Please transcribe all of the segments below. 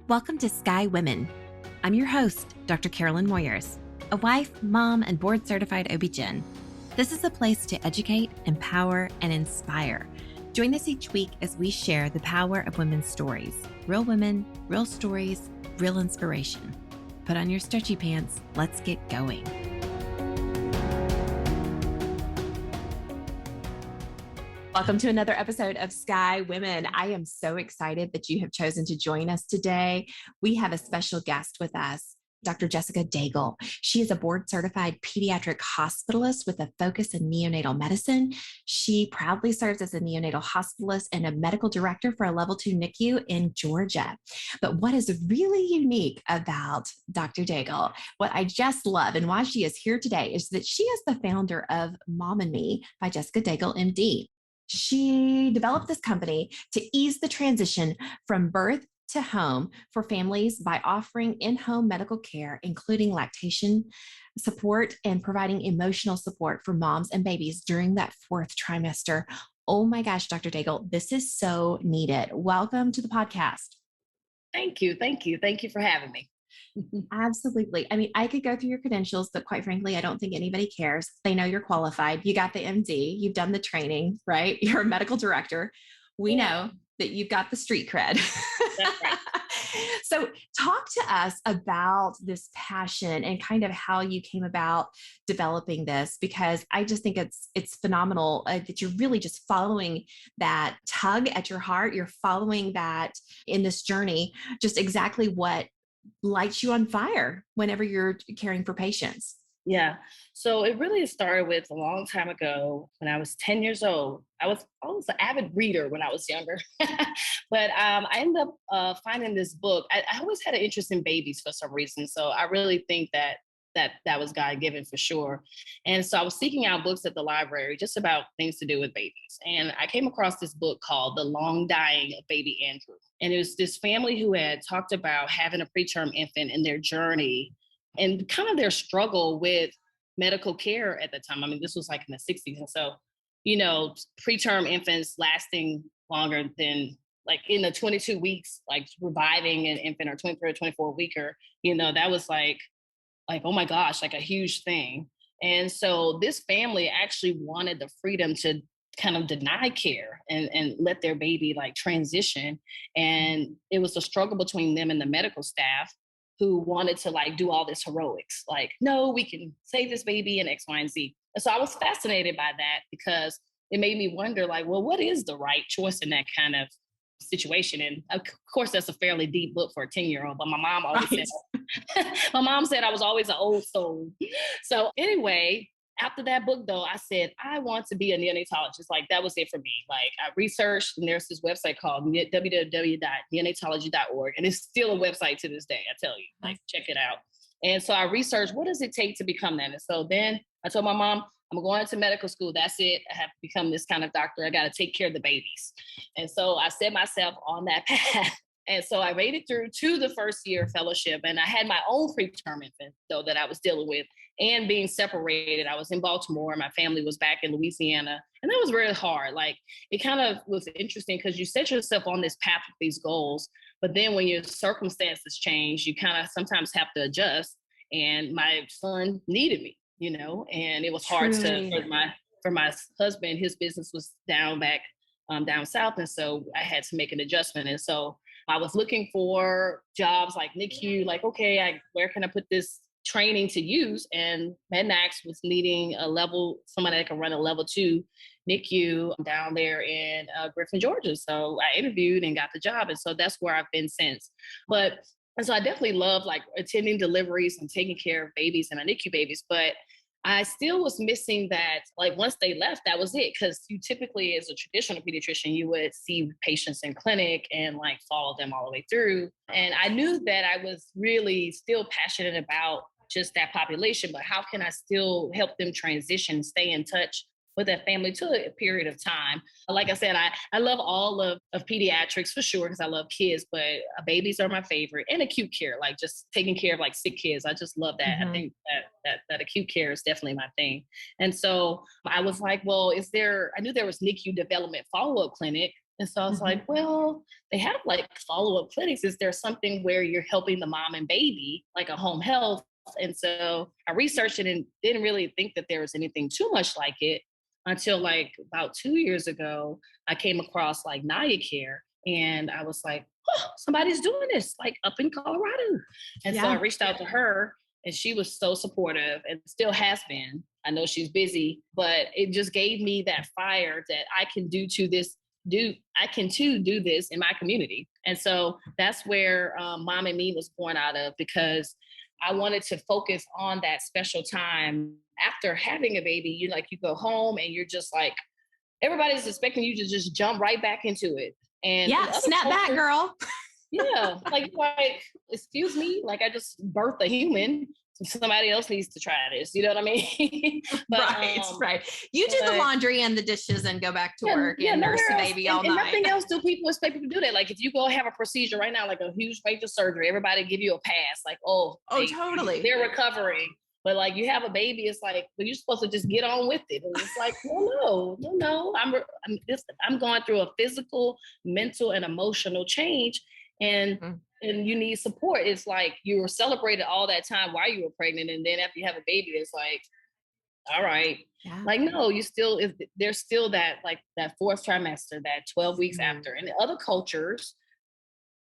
Welcome to Sky Women. I'm your host, Dr. Carolyn Moyers, a wife, mom, and board-certified OB-GYN. This is a place to educate, empower, and inspire. Join us each week as we share the power of women's stories. Real women, real stories, real inspiration. Put on your stretchy pants. Let's get going. Welcome to another episode of Sky Women. I am so excited that you have chosen to join us today. We have a special guest with us, Dr. Jessica Daigle. She is a board-certified pediatric hospitalist with a focus in neonatal medicine. She proudly serves as a neonatal hospitalist and a medical director for a level 2 NICU in Georgia. But what is really unique about Dr. Daigle, what I just love and why she is here today, is that she is the founder of Mom and Me by Jessica Daigle, MD. She developed this company to ease the transition from birth to home for families by offering in-home medical care, including lactation support and providing emotional support for moms and babies during that 4th trimester. Oh my gosh, Dr. Daigle, this is so needed. Welcome to the podcast. Thank you. Thank you. Thank you for having me. Absolutely. I mean, I could go through your credentials, but quite frankly, I don't think anybody cares. They know you're qualified. You got the MD, you've done the training, right? You're a medical director. We know that you've got the street cred. That's right. So talk to us about this passion and kind of how you came about developing this, because I just think it's phenomenal that you're really just following that tug at your heart. You're following that in this journey, just exactly what lights you on fire whenever you're caring for patients. Yeah. So it really started with a long time ago when I was 10 years old. I was always an avid reader when I was younger. But I ended up finding this book. I always had an interest in babies for some reason. So I really think that was God-given for sure. And so I was seeking out books at the library just about things to do with babies. And I came across this book called The Long Dying of Baby Andrew. And it was this family who had talked about having a preterm infant in their journey and kind of their struggle with medical care at the time. I mean, this was like in the 60s. And so, preterm infants lasting longer than like in the 22 weeks, like reviving an infant or 23 or 24 weeker, that was like, oh my gosh, like a huge thing. And so this family actually wanted the freedom to kind of deny care and let their baby like transition. And it was a struggle between them and the medical staff who wanted to like do all this heroics, like, no, we can save this baby and X, Y, and Z. And so I was fascinated by that because it made me wonder like, well, what is the right choice in that kind of situation? And of course, that's a fairly deep book for a 10-year-old, but my mom always said, my mom said I was always an old soul. So anyway, after that book, though, I said, I want to be a neonatologist. Like, that was it for me. Like, I researched, and there's this website called www.neonatology.org. And it's still a website to this day, I tell you. Like, check it out. And so I researched, what does it take to become that? And so then I told my mom, I'm going into medical school. That's it. I have to become this kind of doctor. I got to take care of the babies. And so I set myself on that path. And so I made it through to the first year fellowship. And I had my own preterm infant, though, that I was dealing with and being separated. I was in Baltimore. My family was back in Louisiana. And that was really hard. Like, it kind of was interesting because you set yourself on this path with these goals. But then when your circumstances change, you kind of sometimes have to adjust. And my son needed me, and it was hard for my husband. His business was down south. And so I had to make an adjustment. And so I was looking for jobs like NICU, like, okay, where can I put this training to use? And MEDNAX was needing someone that could run a level 2 NICU down there in Griffin, Georgia. So I interviewed and got the job. And so that's where I've been since. And so I definitely love like attending deliveries and taking care of babies and NICU babies. But I still was missing that, like, once they left, that was it. Because you typically, as a traditional pediatrician, you would see patients in clinic and like follow them all the way through. And I knew that I was really still passionate about just that population, but how can I still help them transition, stay in touch with that family to a period of time? Like I said, I love all of pediatrics for sure, because I love kids, but babies are my favorite, and acute care, like just taking care of like sick kids. I just love that. Mm-hmm. I think that acute care is definitely my thing. And so I was like, well, I knew there was NICU development follow-up clinic, And so I was like, well, they have like follow-up clinics. Is there something where you're helping the mom and baby, like a home health? And so I researched it and didn't really think that there was anything too much like it until like about 2 years ago, I came across like Naya Care. And I was like, oh, somebody's doing this like up in Colorado. And so I reached out to her and she was so supportive and still has been. I know she's busy, but it just gave me that fire that I can do this in my community. And so that's where Mom and Me was born out of, because I wanted to focus on that special time after having a baby. You go home and you're just like, everybody's expecting you to just jump right back into it. And snap back, girl. like, excuse me, like I just birthed a human. Somebody else needs to try this. You know what I mean? But, right. You do the laundry and the dishes and go back to work and nurse the baby all night. Nothing else do people expect people to do that. Like if you go have a procedure right now, like a huge major surgery, everybody give you a pass. Like, totally. They're recovering. But like you have a baby, it's like, well, you're supposed to just get on with it. And it's like, no. I'm going through a physical, mental, and emotional change. And you need support. It's like you were celebrated all that time while you were pregnant. And then after you have a baby, it's like, all right. Yeah. Like, no, there's still that, like that fourth trimester, that 12 weeks after. And in other cultures,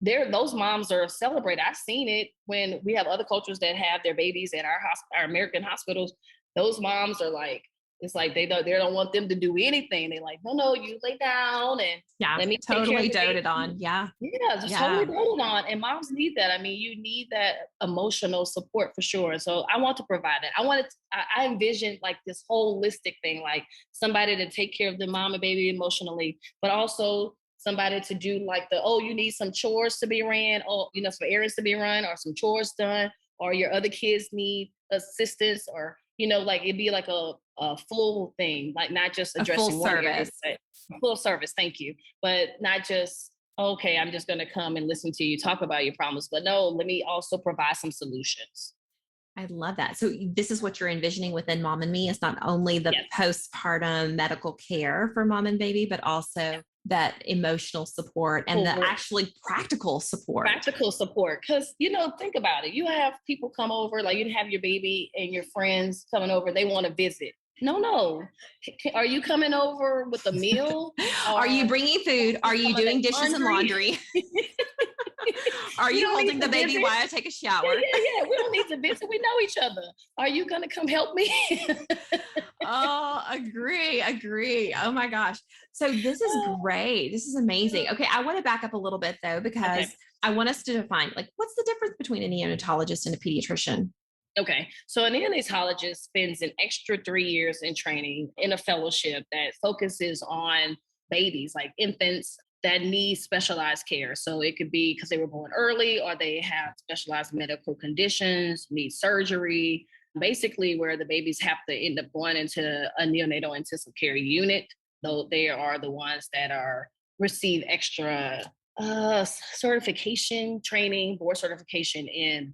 those moms are celebrated. I've seen it when we have other cultures that have their babies at our American hospitals. Those moms are like, it's like they don't want them to do anything. They're like, no, you lay down and let me totally doted on. Totally doted on. And moms need that. I mean, you need that emotional support for sure. So I want to provide that. I envision like this holistic thing, like somebody to take care of the mom and baby emotionally, but also somebody to do like you need some chores to be ran, or some errands to be run, or some chores done, or your other kids need assistance, or like it'd be like a full thing, like not just addressing full service. Full service, thank you. But not just, okay, I'm just going to come and listen to you talk about your problems, but no, let me also provide some solutions. I love that. So this is what you're envisioning within Mom and Me. It's not only the postpartum medical care for mom and baby, but also that emotional support and the actually practical support. Because, think about it. You have people come over, like you have your baby and your friends coming over, they want to visit. No. Are you coming over with a meal? Are you bringing food? Are you doing dishes and laundry? Are you holding the baby while I take a shower? Yeah. We don't need to visit. We know each other. Are you going to come help me? Agree. Oh my gosh. So this is great. This is amazing. Okay. I want to back up a little bit though, because I want us to define, like, what's the difference between a neonatologist and a pediatrician? Okay. So a neonatologist spends an extra 3 years in training in a fellowship that focuses on babies, like infants that need specialized care. So it could be because they were born early, or they have specialized medical conditions, need surgery, basically where the babies have to end up going into a neonatal intensive care unit, though they are the ones that receive extra certification training, board certification in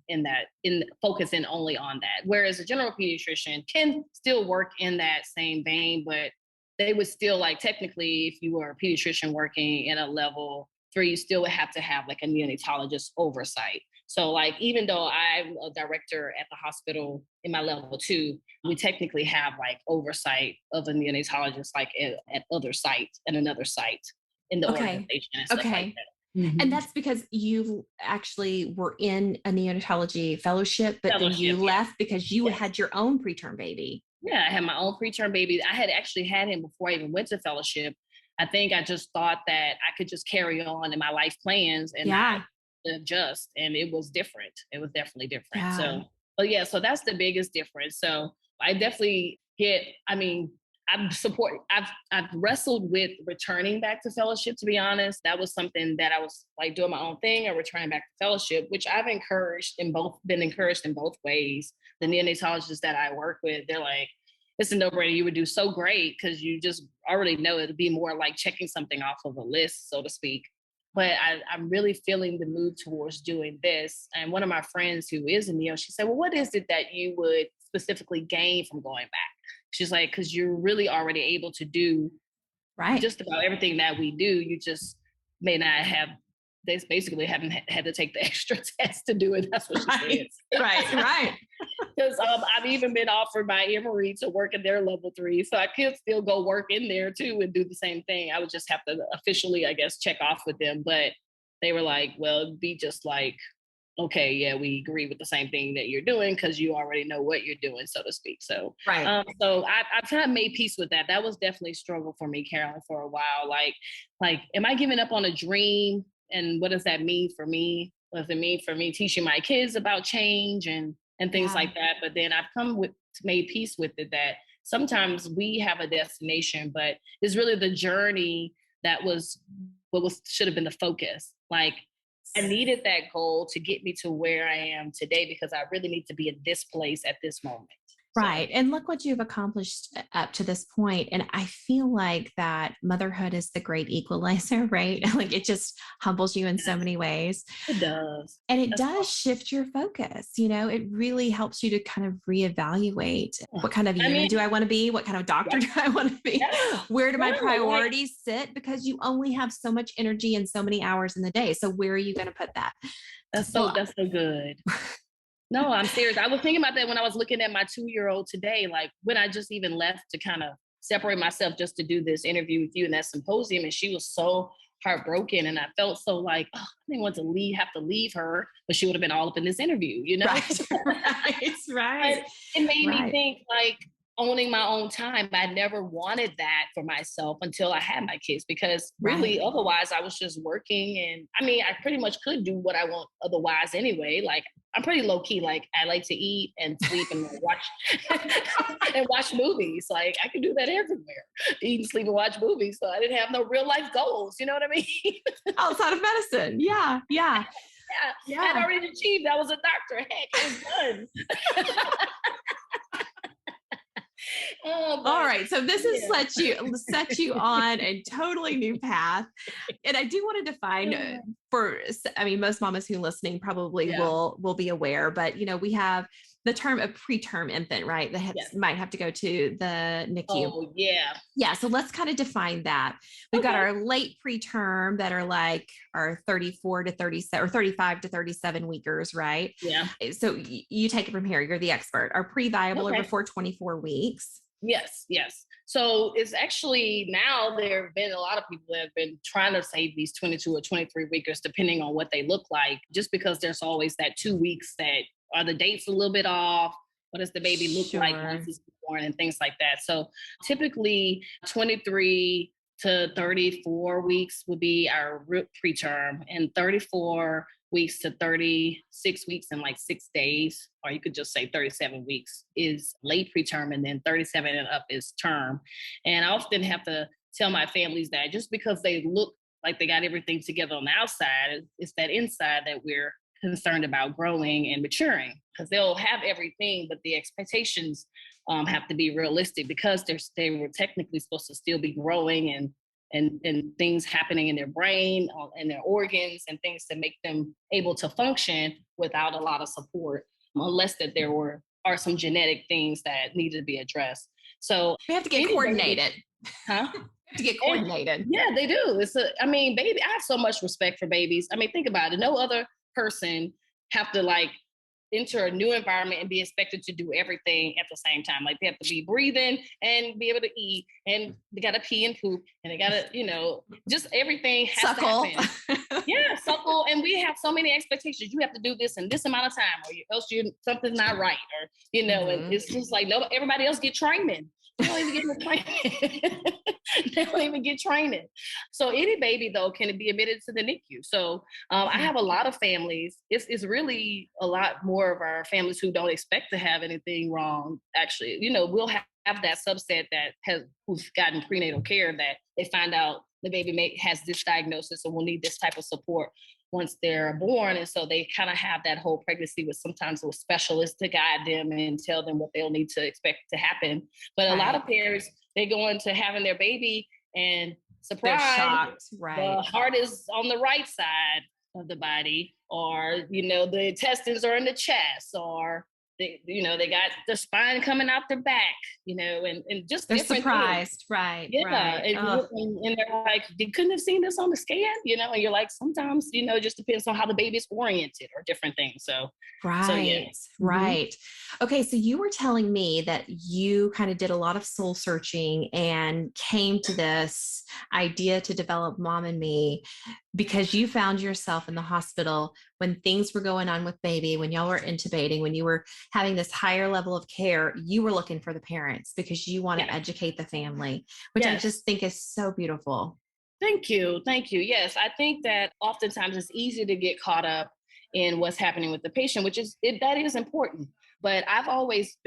focusing only on that. Whereas a general pediatrician can still work in that same vein, but they would still, like, technically, if you were a pediatrician working in a level 3, you still would have to have like a neonatologist oversight. So like, even though I'm a director at the hospital in my level 2, we technically have like oversight of a neonatologist, like at other sites and another site in the organization and stuff like that. Mm-hmm. And that's because you actually were in a neonatology fellowship, but then you left because you had your own preterm baby. Yeah, I had my own preterm baby. I had actually had him before I even went to fellowship. I think I just thought that I could just carry on in my life plans and not adjust. And it was different. It was definitely different. Yeah. So that's the biggest difference. So I definitely I've wrestled with returning back to fellowship, to be honest. That was something that I was like doing my own thing or returning back to fellowship, which I've been encouraged in both ways. The neonatologists that I work with, they're like, it's a no-brainer. You would do so great because you just already know it'd be more like checking something off of a list, so to speak. But I'm really feeling the move towards doing this. And one of my friends who is a neo, she said, well, what is it that you would specifically gain from going back? She's like, because you're really already able to do just about everything that we do. You just may not have, they basically haven't had to take the extra test to do it. That's what she said. Right. Because I've even been offered by Emory to work in their level 3. So I could still go work in there too and do the same thing. I would just have to officially, I guess, check off with them. But they were like, well, it'd be just like, okay, yeah, we agree with the same thing that you're doing because you already know what you're doing, so to speak. So, so I've kind of made peace with that. That was definitely a struggle for me, Carolyn, for a while. Like, am I giving up on a dream? And what does that mean for me? What does it mean for me teaching my kids about change and things like that? But then I've made peace with it that sometimes we have a destination, but it's really the journey that was should have been the focus. Like, I needed that goal to get me to where I am today because I really need to be in this place at this moment. Right. And look what you've accomplished up to this point. And I feel like that motherhood is the great equalizer, right? Like it just humbles you in so many ways. It does. And it does shift your focus. You know, it really helps you to kind of reevaluate what kind of human do I want to be? What kind of doctor do I want to be? Where do my priorities sit? Because you only have so much energy and so many hours in the day. So where are you going to put that? That's so good. No, I'm serious. I was thinking about that when I was looking at my 2-year-old today, like when I just even left to kind of separate myself just to do this interview with you and that symposium. And she was so heartbroken. And I felt so like, oh, I didn't want to have to leave her, but she would have been all up in this interview, you know? Right. It made me think like, owning my own time. I never wanted that for myself until I had my kids, because really otherwise I was just working. And I mean, I pretty much could do what I want otherwise anyway. Like I'm pretty low key. Like I like to eat and sleep and watch movies. Like I can do that everywhere. Eat and sleep and watch movies. So I didn't have no real life goals. You know what I mean? Outside of medicine. Yeah. I'd already achieved. I was a doctor. Heck, I was done. All right. So this has set you on a totally new path. And I do want to define most mamas who are listening probably will be aware, but we have the term of preterm infant, right? That might have to go to the NICU. Oh, yeah. Yeah. So let's kind of define that. We've got our late preterm that are like our 34 to 37 or 35 to 37 weekers, right? Yeah. So you take it from here. You're the expert. Our pre-viable are before 24 weeks. Yes. So it's actually now there have been a lot of people that have been trying to save these 22 or 23 weekers, depending on what they look like, just because there's always that 2 weeks that are the dates a little bit off. What does the baby look like once it's born and things like that. So typically 23 to 34 weeks would be our preterm, and 34 weeks to 36 weeks and like 6 days, or you could just say 37 weeks is late preterm, and then 37 and up is term. And I often have to tell my families that just because they look like they got everything together on the outside, it's that inside that we're concerned about growing and maturing, because they'll have everything, but the expectations have to be realistic, because they were technically supposed to still be growing and things happening in their brain and their organs and things to make them able to function without a lot of support, unless that there are some genetic things that need to be addressed. So we have to get coordinated. Huh? To get coordinated. Yeah, they do. Baby, I have so much respect for babies. I mean, think about it. No other person have to like enter a new environment and be expected to do everything at the same time. Like they have to be breathing and be able to eat, and they got to pee and poop, and they got to, just everything has to happen. Yeah, suckle. And we have so many expectations. You have to do this in this amount of time, or else something's not right, or, and it's just like, no, everybody else get training. They don't even get no training. They don't even get training. So any baby, though, can be admitted to the NICU. So I have a lot of families. It's really a lot more of our families who don't expect to have anything wrong. Actually, we'll have that subset who's gotten prenatal care that they find out the baby has this diagnosis and will need this type of support once they're born. And so they kind of have that whole pregnancy with sometimes with specialists to guide them and tell them what they'll need to expect to happen. But a lot of parents, they go into having their baby and surprise, they're shocked. Right. The heart is on the right side of the body, or, the intestines are in the chest, or they got the spine coming out their back, and just They're different things. surprised. Right. Yeah. Right. And they're like, they couldn't have seen this on the scan, and you're like, sometimes, it just depends on how the baby's oriented or different things. So yeah. Right, right. Okay, so you were telling me that you kind of did a lot of soul searching and came to this idea to develop Mom and Me because you found yourself in the hospital when things were going on with baby, when y'all were intubating, when you were having this higher level of care, you were looking for the parents because you want to educate the family, which I just think is so beautiful. Thank you. Thank you. Yes, I think that oftentimes it's easy to get caught up in what's happening with the patient, that is important. But I've always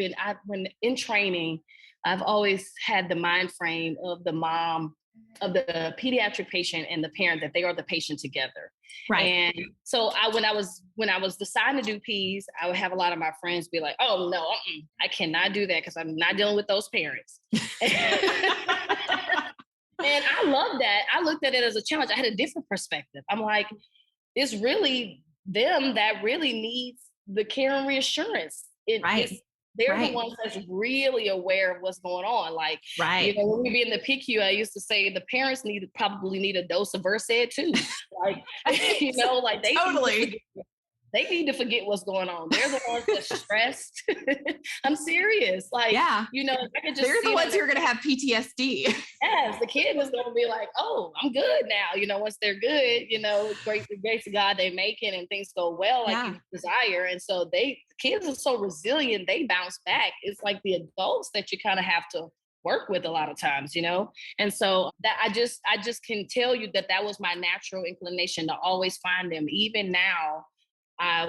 when in training, I've always had the mind frame of the mom, of the pediatric patient and the parent, that they are the patient together. Right. And so when I was deciding to do P's, I would have a lot of my friends be like, "Oh no, I cannot do that because I'm not dealing with those parents." And I love that. I looked at it as a challenge. I had a different perspective. I'm like, it's really them that really needs the care and reassurance. They're the ones that's really aware of what's going on. Like, when we be in the PICU, I used to say the parents probably need a dose of Versed too. Like, like they totally. They need to forget what's going on. They're the ones that's stressed. I'm serious. Like, I could just they're the ones who are going to have PTSD. Yes, the kid is going to be like, "Oh, I'm good now." Once they're good, grace to God, they make it and things go well like you desire. And so kids are so resilient. They bounce back. It's like the adults that you kind of have to work with a lot of times, And so that I just can tell you that was my natural inclination to always find them. Even now,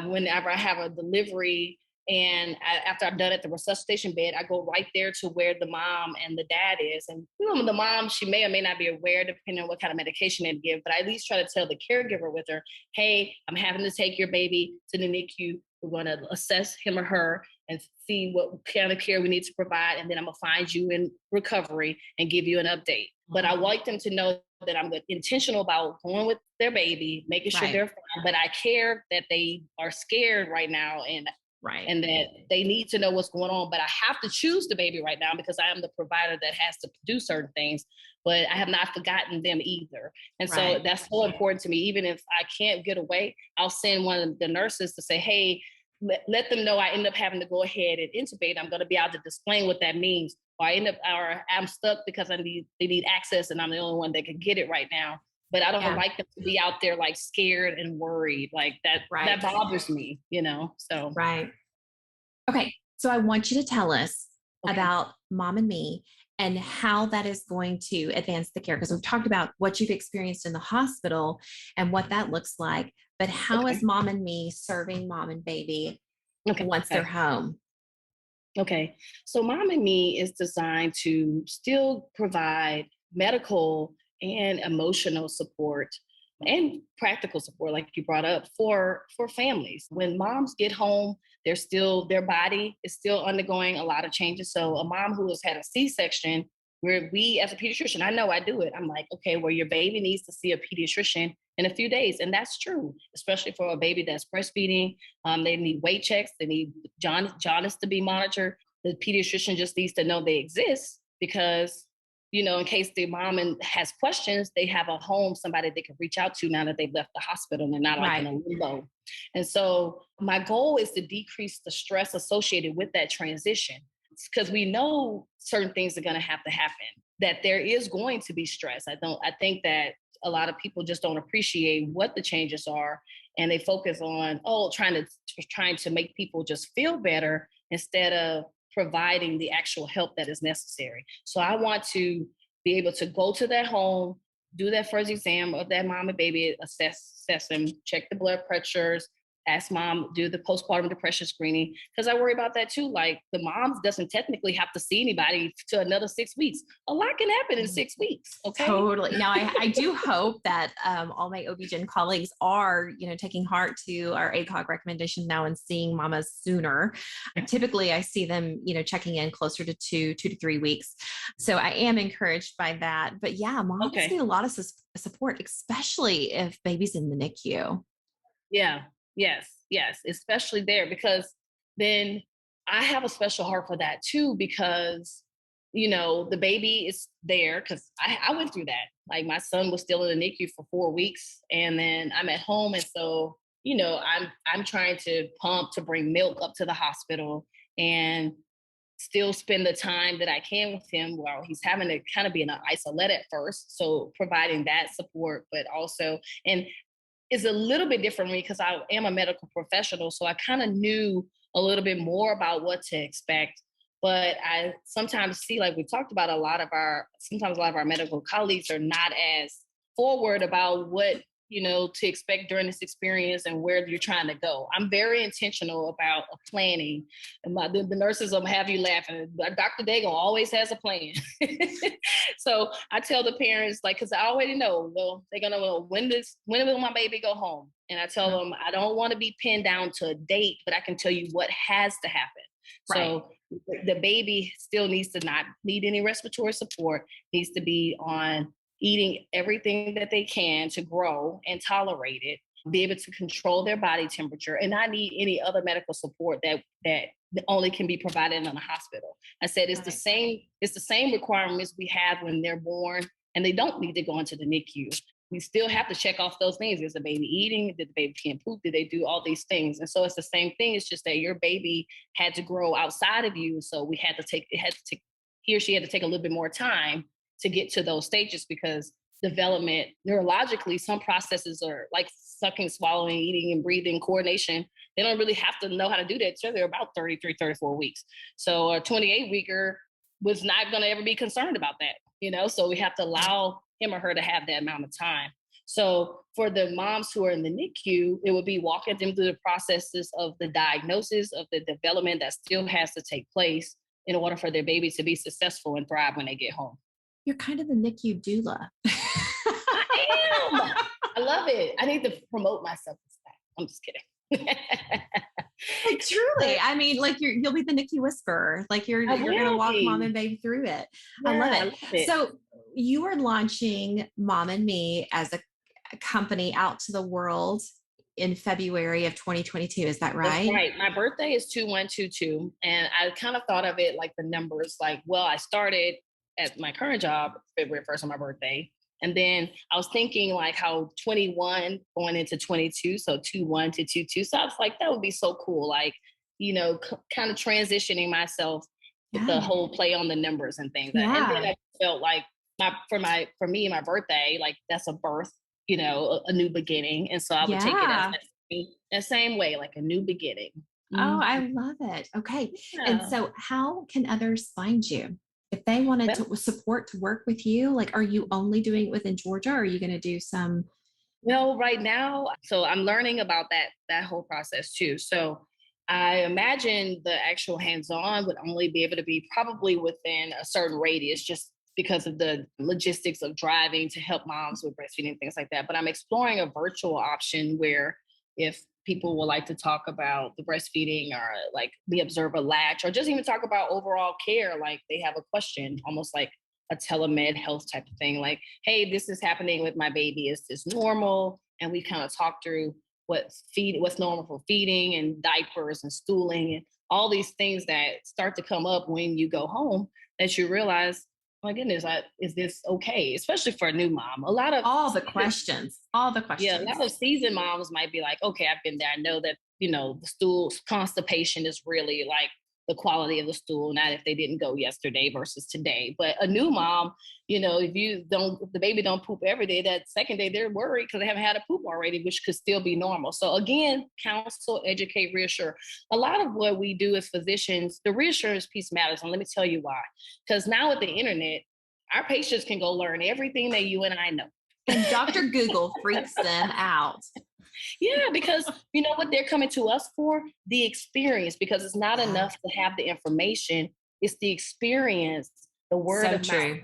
whenever I have a delivery and after I'm done at the resuscitation bed, I go right there to where the mom and the dad is. And the mom, she may or may not be aware depending on what kind of medication they give, but I at least try to tell the caregiver with her, "Hey, I'm having to take your baby to the NICU. We're going to assess him or her and see what kind of care we need to provide. And then I'm going to find you in recovery and give you an update." But I like them to know that I'm intentional about going with their baby, making sure they're fine. But I care that they are scared right now and that they need to know what's going on. But I have to choose the baby right now because I am the provider that has to do certain things. But I have not forgotten them either. And so that's so important to me. Even if I can't get away, I'll send one of the nurses to say, "Hey, let them know I end up having to go ahead and intubate. I'm going to be able to explain what that means. Or I'm stuck because they need access and I'm the only one that can get it right now." But I don't like them to be out there like scared and worried like that. That bothers me, so. Right. Okay. So I want you to tell us about Mom and Me and how that is going to advance the care. Because we've talked about what you've experienced in the hospital and what that looks like, but how is Mom and Me serving mom and baby once they're home? Okay. So Mom and Me is designed to still provide medical and emotional support and practical support, like you brought up, for families. When moms get home, their body is still undergoing a lot of changes. So a mom who has had a C-section, where we as a pediatrician, I know I do it. I'm like, okay, well, your baby needs to see a pediatrician in a few days. And that's true, especially for a baby that's breastfeeding. They need weight checks. They need jaundice to be monitored. The pediatrician just needs to know they exist because, in case the mom has questions, they have a home, somebody they can reach out to now that they've left the hospital and they're not like in a limbo. And so my goal is to decrease the stress associated with that transition, because we know certain things are going to happen, that there is going to be stress. I think that a lot of people just don't appreciate what the changes are, and they focus on, trying to make people just feel better instead of providing the actual help that is necessary. So I want to be able to go to that home, do that first exam of that mom and baby, assess them, check the blood pressures, ask mom, do the postpartum depression screening, because I worry about that too. Like, the mom doesn't technically have to see anybody to another 6 weeks. A lot can happen in 6 weeks. Okay. Totally. Now, I do hope that all my OB-GYN colleagues are, taking heart to our ACOG recommendation now and seeing mamas sooner. Typically, I see them, checking in closer to 2 to 3 weeks. So I am encouraged by that. But yeah, moms need a lot of support, especially if baby's in the NICU. Yeah. Yes, especially there, because then I have a special heart for that too, because, the baby is there because I went through that. Like my son was still in the NICU for 4 weeks and then I'm at home. And so, I'm trying to pump to bring milk up to the hospital and still spend the time that I can with him while he's having to kind of be in an isolate at first. So providing that support, but also, and it's a little bit different for me because I am a medical professional. So I kind of knew a little bit more about what to expect. But I sometimes see, like we talked about, sometimes a lot of our medical colleagues are not as forward about what, to expect during this experience and where you're trying to go. I'm very intentional about planning. And the nurses will have you laughing. Dr. Daigle always has a plan. So I tell the parents, like, because I already know, well, they're going to know when will my baby go home? And I tell them, I don't want to be pinned down to a date, but I can tell you what has to happen. Right. So the baby still needs to not need any respiratory support, needs to be on eating everything that they can to grow and tolerate it, be able to control their body temperature, and not need any other medical support that only can be provided in a hospital. I said it's the same requirements we have when they're born and they don't need to go into the NICU. We still have to check off those things. Is the baby eating? Did the baby can't poop? Did they do all these things? And so it's the same thing. It's just that your baby had to grow outside of you. So he or she had to take a little bit more time to get to those stages because development, neurologically, some processes are like sucking, swallowing, eating, and breathing, coordination. They don't really have to know how to do that until they're about 33, 34 weeks. So a 28-weeker was not going to ever be concerned about that, so we have to allow him or her to have that amount of time. So for the moms who are in the NICU, it would be walking them through the processes of the diagnosis, of the development that still has to take place in order for their baby to be successful and thrive when they get home. You're kind of the NICU doula. I am. I love it. I need to promote myself as that. I'm just kidding. Like, truly, I mean, like you'll be the NICU whisperer. Like you're going to walk mom and baby through it. Yeah, I love it. So you are launching Mom and Me as a company out to the world in February of 2022. Is that right? That's right. My birthday is 2122. And I kind of thought of it like the numbers, like, well, I started at my current job February 1st on my birthday. And then I was thinking like how 21 going into 22, so 21 to 22. So I was like, that would be so cool. Like, kind of transitioning myself with the whole play on the numbers and things. Yeah. And then I felt like for me, my birthday, like that's a birth, a new beginning. And so I would take it as the same way, like a new beginning. Oh, I love it. Okay. Yeah. And so how can others find you? If they wanted to support to work with you, like, are you only doing it within Georgia or are you going to do some? Well, right now, so I'm learning about that whole process too. So I imagine the actual hands-on would only be able to be probably within a certain radius, just because of the logistics of driving to help moms with breastfeeding and things like that. But I'm exploring a virtual option where if people would like to talk about the breastfeeding or like we observe a latch or just even talk about overall care, like they have a question, almost like a telemed health type of thing. Like, hey, this is happening with my baby. Is this normal? And we kind of talk through what's normal for feeding and diapers and stooling and all these things that start to come up when you go home that you realize, my goodness, is this okay? Especially for a new mom. All the questions. Yeah, a lot of seasoned moms might be like, okay, I've been there. I know that, the stool constipation is really like the quality of the stool, not if they didn't go yesterday versus today. But a new mom, if the baby don't poop every day, that second day they're worried because they haven't had a poop already, which could still be normal. So again, counsel, educate, reassure. A lot of what we do as physicians, the reassurance piece matters. And let me tell you why. Because now with the internet, our patients can go learn everything that you and I know. And Dr. Google freaks them out. Yeah, because you know what they're coming to us for? The experience, because it's not enough to have the information. It's the experience, the word of mouth,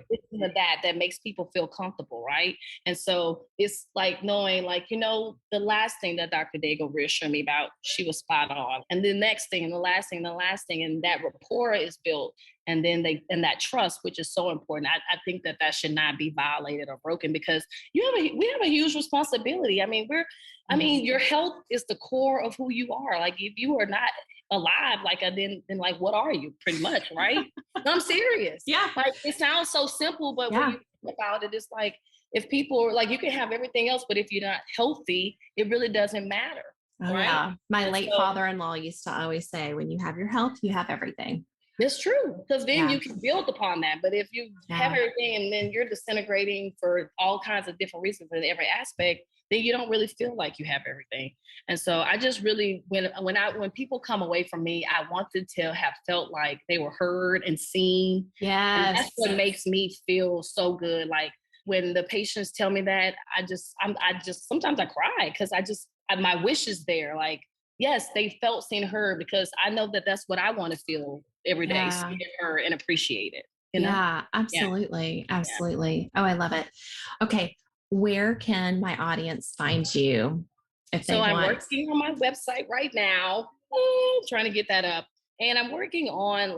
that makes people feel comfortable, right? And so it's like knowing, like, the last thing that Dr. Daigle reassured me about, she was spot on. And the next thing, and the last thing, and that rapport is built. And then and that trust, which is so important. I think that should not be violated or broken, because we have a huge responsibility. I mean, your health is the core of who you are. Like, if you are not alive, like, then like, what are you, pretty much, right? No, I'm serious. Yeah. Like, it sounds so simple, but when you think about it, it's like, if people are like, you can have everything else, but if you're not healthy, it really doesn't matter. Oh, right? Yeah. My late father-in-law used to always say, when you have your health, you have everything. It's true, because then you can build upon that. But if you have everything and then you're disintegrating for all kinds of different reasons in every aspect, then you don't really feel like you have everything. And so I just really, when people come away from me, I wanted to have felt like they were heard and seen. Yes. And that's what makes me feel so good. Like, when the patients tell me that, I just sometimes I cry, because my wish is there. Like, yes, they felt seen, heard, because I know that that's what I want to feel every day, seen, heard, and appreciated. Yeah, absolutely. Yeah. Absolutely. Oh, I love it. Okay. Where can my audience find you if they want? I'm working on my website right now, trying to get that up. And I'm working on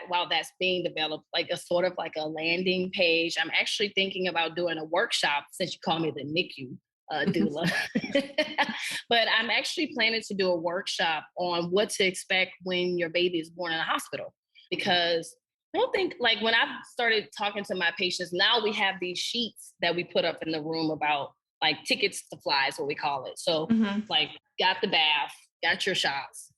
while that's being developed, like a sort of like a landing page. I'm actually thinking about doing a workshop, since you call me the NICU doula. But I'm actually planning to do a workshop on what to expect when your baby is born in a hospital. Because I don't think, like, when I started talking to my patients, now we have these sheets that we put up in the room about, like, tickets to fly is what we call it. So like, got the bath, got your shots,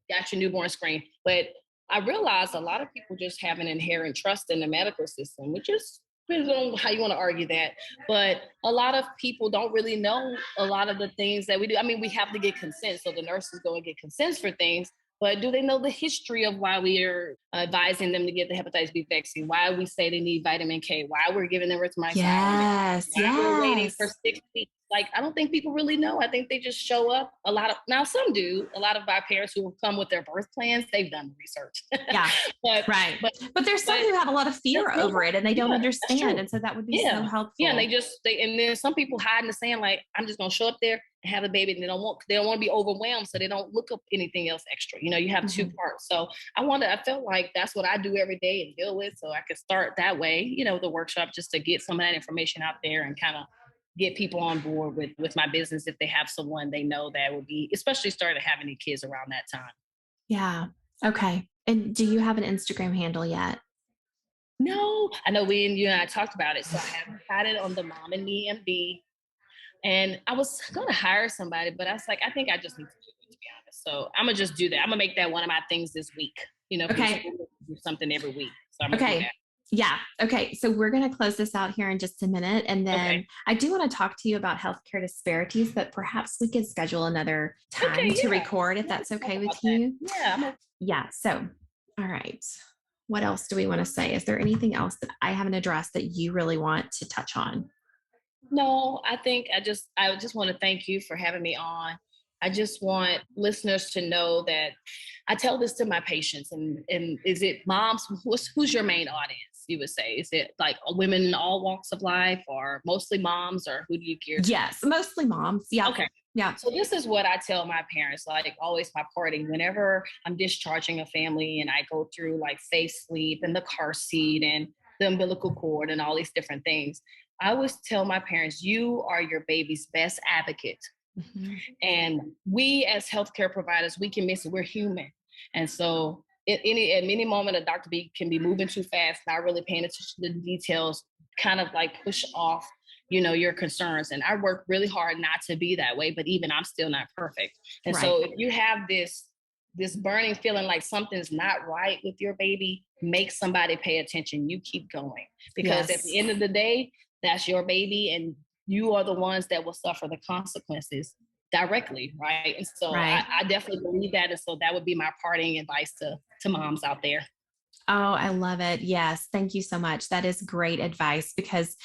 got your newborn screen. But I realized a lot of people just have an inherent trust in the medical system, which is, depends on how you want to argue that. But a lot of people don't really know a lot of the things that we do. I mean, we have to get consent. So the nurses go and get consents for things. But do they know the history of why we are advising them to get the hepatitis B vaccine? Why we say they need vitamin K? Why we're giving them erythromycin? Yes, why we're waiting for 6 weeks? Like, I don't think people really know. I think they just show up. Now some do. A lot of our parents who have come with their birth plans, they've done the research. Yeah, but there's some who have a lot of fear over it, and they don't understand. And so that would be so helpful. Yeah, and then some people hide in the sand, like, I'm just gonna show up there and have a baby, and they don't want to be overwhelmed, so they don't look up anything else extra. You have two parts. So I felt like that's what I do every day and deal with, so I could start that way, the workshop, just to get some of that information out there and kind of get people on board with my business, if they have someone they know that would be, especially started having any kids around that time. Yeah. Okay. And do you have an Instagram handle yet? No, I know you and I talked about it. So I haven't got it on the Mom and Me MD. And I was going to hire somebody, but I was like, I think I just need to do it, to be honest. So I'm going to just do that. I'm going to make that one of my things this week. Okay. Do something every week. So I'm going to do that. Yeah. Okay. So we're going to close this out here in just a minute. And then I do want to talk to you about healthcare disparities, but perhaps we could schedule another time to record, if that's okay with you. Yeah. Yeah. So, all right. What else do we want to say? Is there anything else that I haven't addressed that you really want to touch on? No, I think I just want to thank you for having me on. I just want listeners to know that I tell this to my patients, and is it moms? Who's your main audience, you would say? Is it like women in all walks of life, or mostly moms, or who do you care to? Yes, mostly moms. Yeah. Okay. Yeah. So this is what I tell my parents, like, always my parting, whenever I'm discharging a family and I go through like safe sleep and the car seat and the umbilical cord and all these different things. I always tell my parents, you are your baby's best advocate. Mm-hmm. And we as healthcare providers, we can miss it. We're human. And so at any moment, a doctor can be moving too fast, not really paying attention to the details, kind of like push off, your concerns. And I work really hard not to be that way, but even I'm still not perfect. And so if you have this burning feeling like something's not right with your baby, make somebody pay attention. You keep going, because at the end of the day, that's your baby, and you are the ones that will suffer the consequences directly, right? And so I definitely believe that. And so that would be my parting advice to moms out there. Oh, I love it. Yes. Thank you so much. That is great advice, because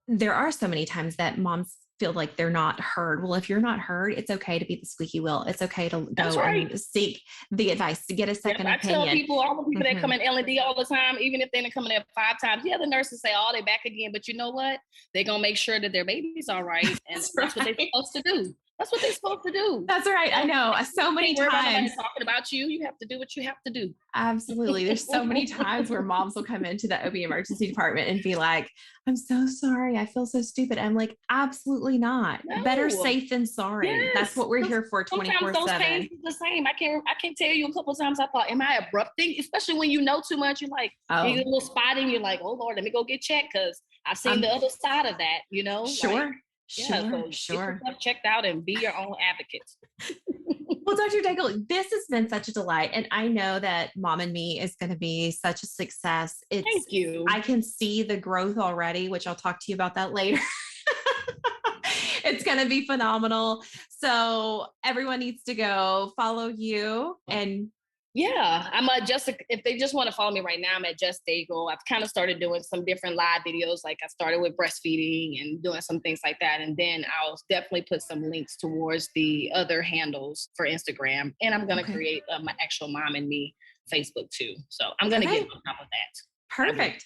there are so many times that moms feel like they're not heard. Well, if you're not heard, it's okay to be the squeaky wheel. It's okay to go and seek the advice, to get a second opinion. I tell all the people that come in L&D all the time, even if they're coming in 5 times, the nurses say, oh, they're back again. But you know what? They're going to make sure that their baby's all right. And that's what they're supposed to do. That's what they're supposed to do. That's right. I know. So many times talking about you, you have to do what you have to do. Absolutely. There's so many times where moms will come into the OB emergency department and be like, I'm so sorry. I feel so stupid. I'm like, absolutely not. No. Better safe than sorry. Yes. That's what we're here for 24/7. Sometimes those pains are the same. I can't tell you a couple of times I thought, am I abrupting? Especially when you know too much, you're like, you get a little spotty and you're like, oh Lord, let me go get checked because I've seen the other side of that, you know? Sure. Like, Sure. Get yourself checked out and be your own advocate. Well, Dr. Daigle, this has been such a delight. And I know that Mom and Me is going to be such a success. Thank you. I can see the growth already, which I'll talk to you about that later. It's going to be phenomenal. So everyone needs to go follow you. And yeah, I'm at Jessica. If they just want to follow me right now, I'm at Jess Daigle. I've kind of started doing some different live videos. Like I started with breastfeeding and doing some things like that. And then I'll definitely put some links towards the other handles for Instagram. And I'm going to create my actual Mom and Me Facebook too. So I'm going to get on top of that. Perfect.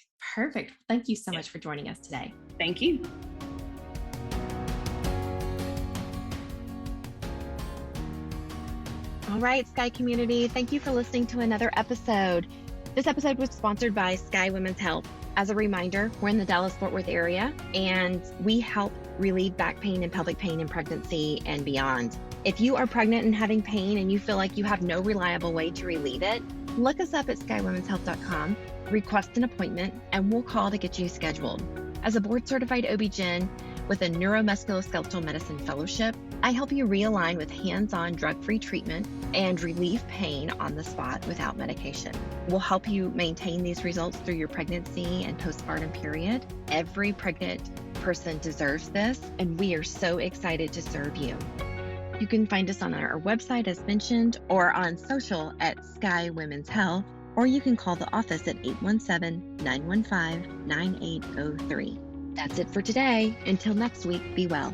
Thank you so much for joining us today. Thank you. All right, Sky community, thank you for listening to another episode. This episode was sponsored by Sky Women's Health. As a reminder, we're in the Dallas-Fort Worth area, and we help relieve back pain and pelvic pain in pregnancy and beyond. If you are pregnant and having pain and you feel like you have no reliable way to relieve it, look us up at skywomenshealth.com, request an appointment, and we'll call to get you scheduled. As a board-certified OB-GYN with a neuromusculoskeletal medicine fellowship, I help you realign with hands-on drug-free treatment and relieve pain on the spot without medication. We'll help you maintain these results through your pregnancy and postpartum period. Every pregnant person deserves this, and we are so excited to serve you. You can find us on our website as mentioned, or on social at Sky Women's Health, or you can call the office at 817-915-9803. That's it for today. Until next week, be well.